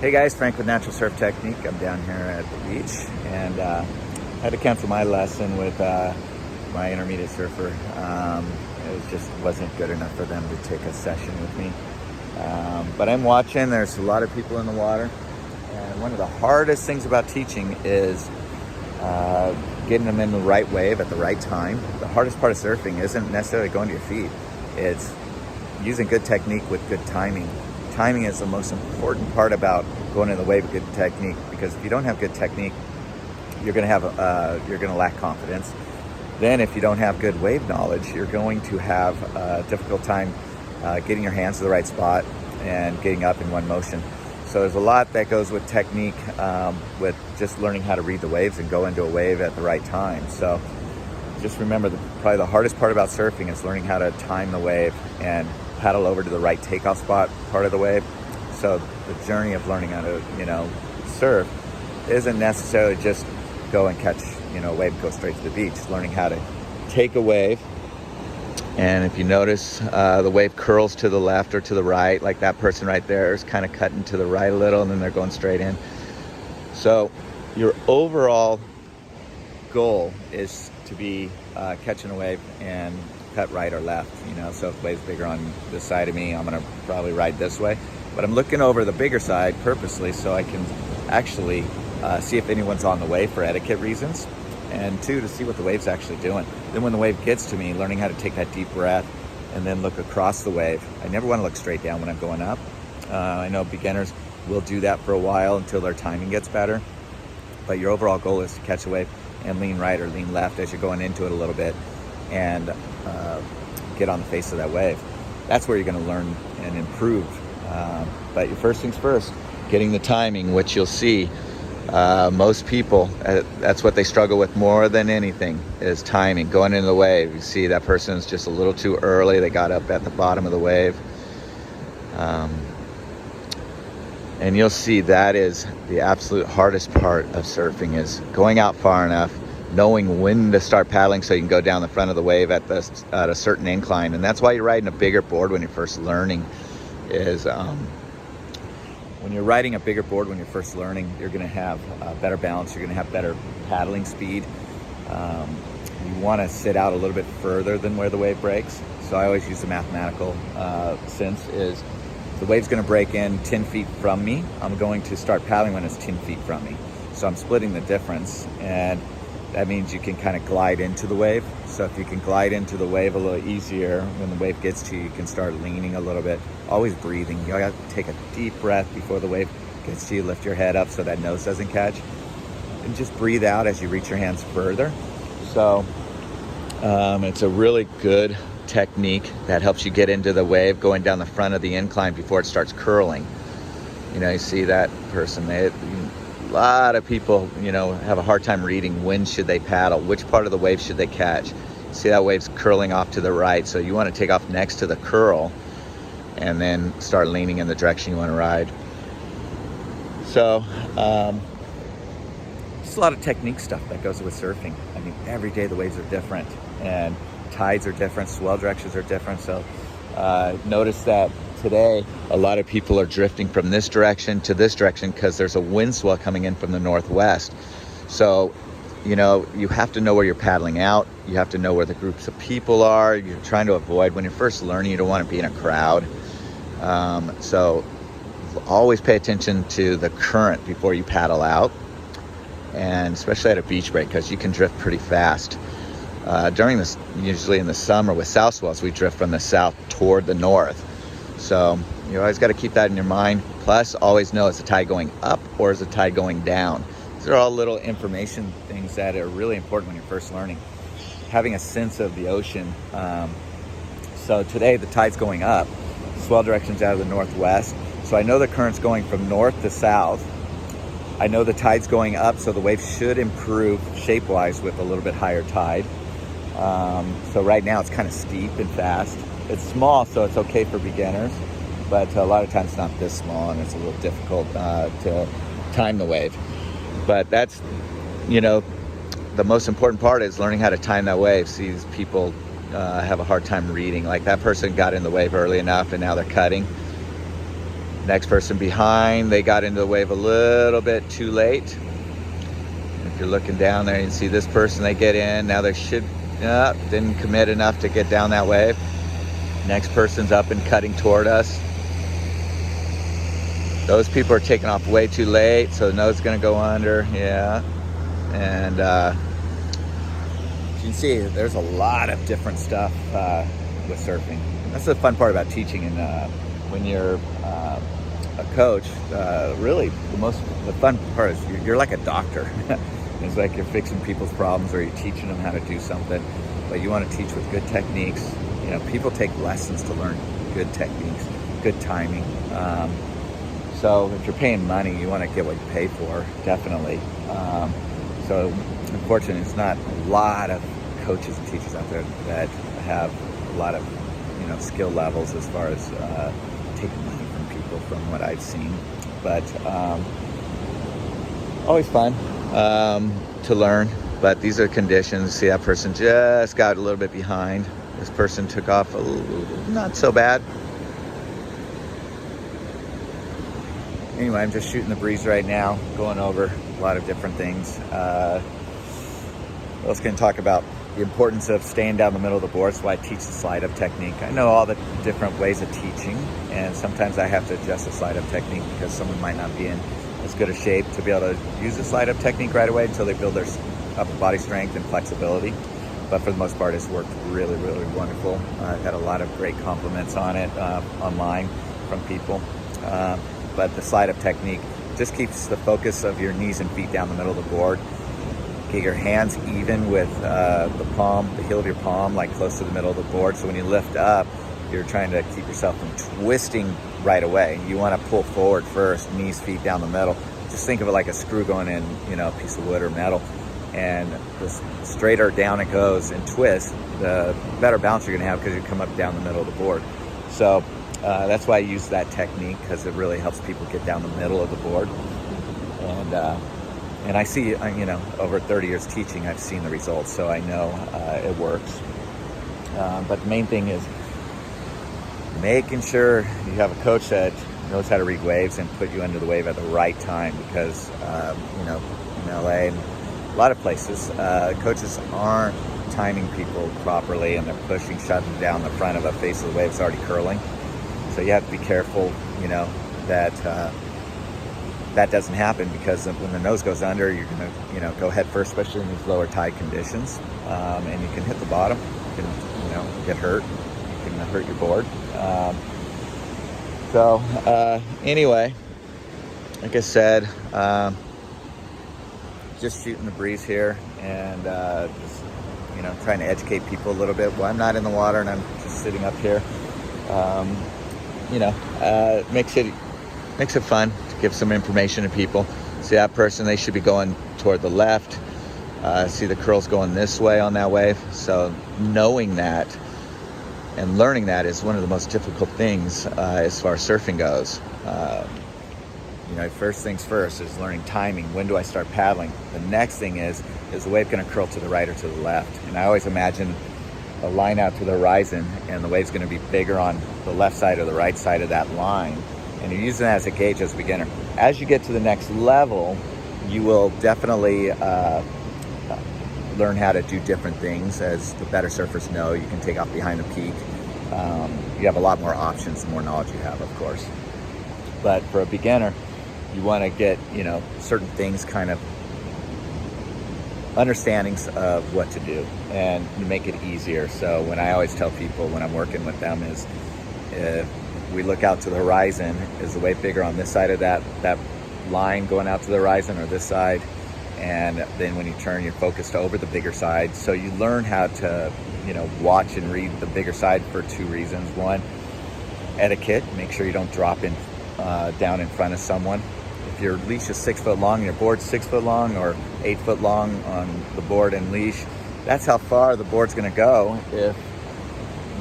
Hey guys, Frank with Natural Surf Technique. I'm down here at the beach and had to cancel my lesson with my intermediate surfer. It just wasn't good enough for them to take a session with me. But I'm watching, there's a lot of people in the water. And one of the hardest things about teaching is getting them in the right wave at the right time. The hardest part of surfing isn't necessarily going to your feet. It's using good technique with good timing. Timing is the most important part about going in the wave with good technique, because if you don't have good technique, you're going to lack confidence. Then if you don't have good wave knowledge, you're going to have a difficult time getting your hands to the right spot and getting up in one motion. So there's a lot that goes with technique, with just learning how to read the waves and go into a wave at the right time. So just remember, probably the hardest part about surfing is learning how to time the wave and paddle over to the right takeoff spot part of the wave. So the journey of learning how to, surf isn't necessarily just go and catch, a wave and go straight to the beach. Learning how to take a wave, and if you notice, the wave curls to the left or to the right, like that person right there is kind of cutting to the right a little, and then they're going straight in. So your overall goal is to be catching a wave and cut right or left, so if the wave's bigger on this side of me, I'm gonna probably ride this way, but I'm looking over the bigger side purposely so I can actually see if anyone's on the wave for etiquette reasons, and two, to see what the wave's actually doing. Then when the wave gets to me, learning how to take that deep breath and then look across the wave. I never want to look straight down when I'm going up. I know beginners will do that for a while until their timing gets better, but your overall goal is to catch a wave and lean right or lean left as you're going into it a little bit, and get on the face of that wave. That's where you're going to learn and improve. But your first things first, getting the timing, which you'll see most people, that's what they struggle with more than anything, is timing, going into the wave. You see that person's just a little too early. They got up at the bottom of the wave. And you'll see that is the absolute hardest part of surfing, is going out far enough, knowing when to start paddling so you can go down the front of the wave at a certain incline. And that's why you're riding a bigger board when you're first learning, is when you're riding a bigger board when you're first learning, you're going to have better balance, you're going to have better paddling speed. You want to sit out a little bit further than where the wave breaks. So I always use the mathematical sense, is the wave's going to break in 10 feet from me. I'm going to start paddling when it's 10 feet from me. So I'm splitting the difference, and that means you can kind of glide into the wave. So if you can glide into the wave a little easier, when the wave gets to you, you can start leaning a little bit. Always breathing. You got to take a deep breath before the wave gets to you. Lift your head up so that nose doesn't catch. And just breathe out as you reach your hands further. So it's a really good technique that helps you get into the wave going down the front of the incline before it starts curling. You see that person, a lot of people, have a hard time reading when should they paddle, which part of the wave should they catch. See that wave's curling off to the right, so you want to take off next to the curl and then start leaning in the direction you want to ride. So just a lot of technique stuff that goes with surfing. I mean, every day the waves are different and tides are different, swell directions are different. So notice that today a lot of people are drifting from this direction to this direction because there's a wind swell coming in from the northwest. So you have to know where you're paddling out. You have to know where the groups of people are. You're trying to avoid, when you're first learning, you don't want to be in a crowd. So always pay attention to the current before you paddle out, and especially at a beach break, because you can drift pretty fast. During this, usually in the summer with south swells, we drift from the south toward the north. So you always got to keep that in your mind. Plus, always know, is the tide going up or is the tide going down? These are all little information things that are really important when you're first learning. Having a sense of the ocean. So today the tide's going up. Swell direction's out of the northwest. So I know the current's going from north to south. I know the tide's going up, so the wave should improve shape-wise with a little bit higher tide. So right now it's kind of steep and fast. It's small, so it's okay for beginners, but a lot of times it's not this small, and it's a little difficult to time the wave. But that's, the most important part is learning how to time that wave. See, these people have a hard time reading. Like that person got in the wave early enough, and now they're cutting. Next person behind, they got into the wave a little bit too late. If you're looking down there, you can see this person, they get in. Now they didn't commit enough to get down that wave. Next person's up and cutting toward us. Those people are taking off way too late, so the nose is going to go under. Yeah. And as you can see, there's a lot of different stuff with surfing. That's the fun part about teaching. And when you're a coach, really the fun part is you're like a doctor. It's like you're fixing people's problems, or you're teaching them how to do something, but you want to teach with good techniques. You know, people take lessons to learn good techniques, good timing. So if you're paying money, you want to get what you pay for, definitely. So unfortunately, it's not a lot of coaches and teachers out there that have a lot of, skill levels as far as taking money from people, from what I've seen. But always fun to learn. But these are conditions. See, that person just got a little bit behind. This person took off not so bad. Anyway, I'm just shooting the breeze right now, going over a lot of different things. What else can I talk about? The importance of staying down the middle of the board. That's why I teach the slide-up technique. I know all the different ways of teaching, and sometimes I have to adjust the slide-up technique because someone might not be in as good a shape to be able to use the slide-up technique right away until they build their upper body strength and flexibility. But for the most part, it's worked really, really wonderful. I've had a lot of great compliments on it online from people. But the slide-up technique just keeps the focus of your knees and feet down the middle of the board. Get your hands even with the heel of your palm, like close to the middle of the board. So when you lift up, you're trying to keep yourself from twisting right away. You want to pull forward first, knees, feet down the middle. Just think of it like a screw going in, a piece of wood or metal. And the straighter down it goes and twists, the better balance you're going to have because you come up down the middle of the board. So that's why I use that technique, because it really helps people get down the middle of the board. And I see, over 30 years teaching, I've seen the results, so I know it works. But the main thing is making sure you have a coach that knows how to read waves and put you into the wave at the right time, because, in LA and a lot of places, coaches aren't timing people properly, and they're pushing, shutting down the front of a face of the wave that's already curling. So you have to be careful, that doesn't happen, because when the nose goes under, you're going to, go head first, especially in these lower tide conditions. And you can hit the bottom, you can, get hurt, you can hurt your board. Anyway, like I said, just shooting the breeze here, and just, trying to educate people a little bit. Well, I'm not in the water and I'm just sitting up here. Makes it fun to give some information to people. See that person, they should be going toward the left. See the curls going this way on that wave. So knowing that and learning that is one of the most difficult things as far as surfing goes. First things first is learning timing. When do I start paddling? The next thing is the wave going to curl to the right or to the left? And I always imagine a line out to the horizon, and the wave's going to be bigger on the left side or the right side of that line. And you're using that as a gauge as a beginner. As you get to the next level, you will definitely learn how to do different things. As the better surfers know, you can take off behind the peak. You have a lot more options the more knowledge you have, of course. But for a beginner, you want to get, certain things, kind of understandings of what to do, and you make it easier. So when I always tell people when I'm working with them is, if we look out to the horizon, is the wave bigger on this side of that line going out to the horizon, or this side? And then when you turn, you're focused over the bigger side. So you learn how to, watch and read the bigger side for two reasons. One, etiquette. Make sure you don't drop in down in front of someone. If your leash is 6 foot long and your board's 6 foot long, or 8 foot long on the board and leash, that's how far the board's going to go if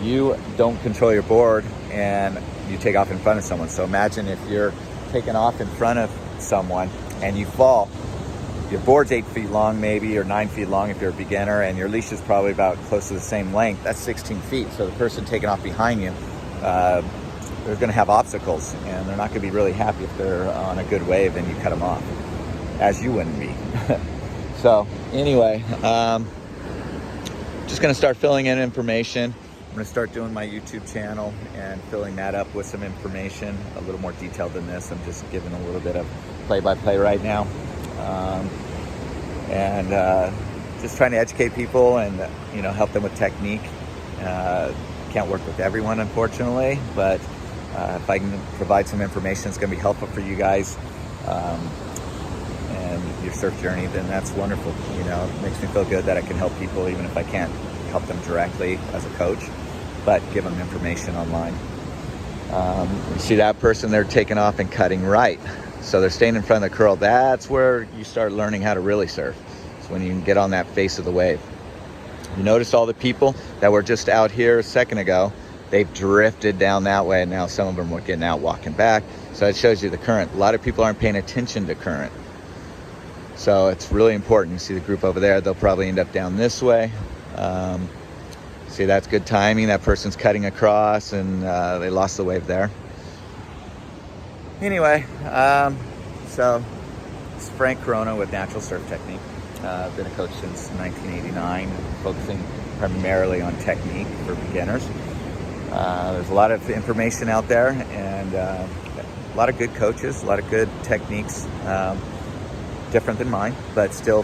you don't control your board and you take off in front of someone. So imagine if you're taking off in front of someone and you fall. Your board's 8 feet long maybe, or 9 feet long if you're a beginner, and your leash is probably about close to the same length. That's 16 feet. So the person taking off behind you, they're going to have obstacles, and they're not going to be really happy if they're on a good wave and you cut them off, as you wouldn't be. So anyway, just going to start filling in information. I'm going to start doing my YouTube channel and filling that up with some information, a little more detailed than this. I'm just giving a little bit of play-by-play right now. Just trying to educate people and, help them with technique. Can't work with everyone, unfortunately, but if I can provide some information that's going to be helpful for you guys and your surf journey, then that's wonderful. It makes me feel good that I can help people, even if I can't help them directly as a coach, but give them information online. You see that person, they're taking off and cutting right. So they're staying in front of the curl. That's where you start learning how to really surf. It's when you can get on that face of the wave. You notice all the people that were just out here a second ago, they've drifted down that way, and now some of them are getting out, walking back. So it shows you the current. A lot of people aren't paying attention to current. So it's really important. You see the group over there, they'll probably end up down this way. See, that's good timing. That person's cutting across, and they lost the wave there. Anyway, so it's Frank Caronna with Natural Surf Technique. I've been a coach since 1989, focusing primarily on technique for beginners. There's a lot of information out there, and a lot of good coaches, a lot of good techniques, different than mine, but still,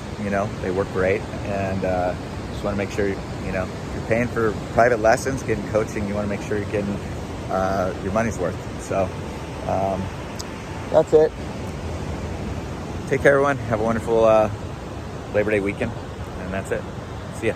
they work great. And just want to make sure, if you're paying for private lessons, getting coaching, you want to make sure you're getting your money's worth. So that's it. Take care, everyone. Have a wonderful Labor Day weekend, and that's it. See ya.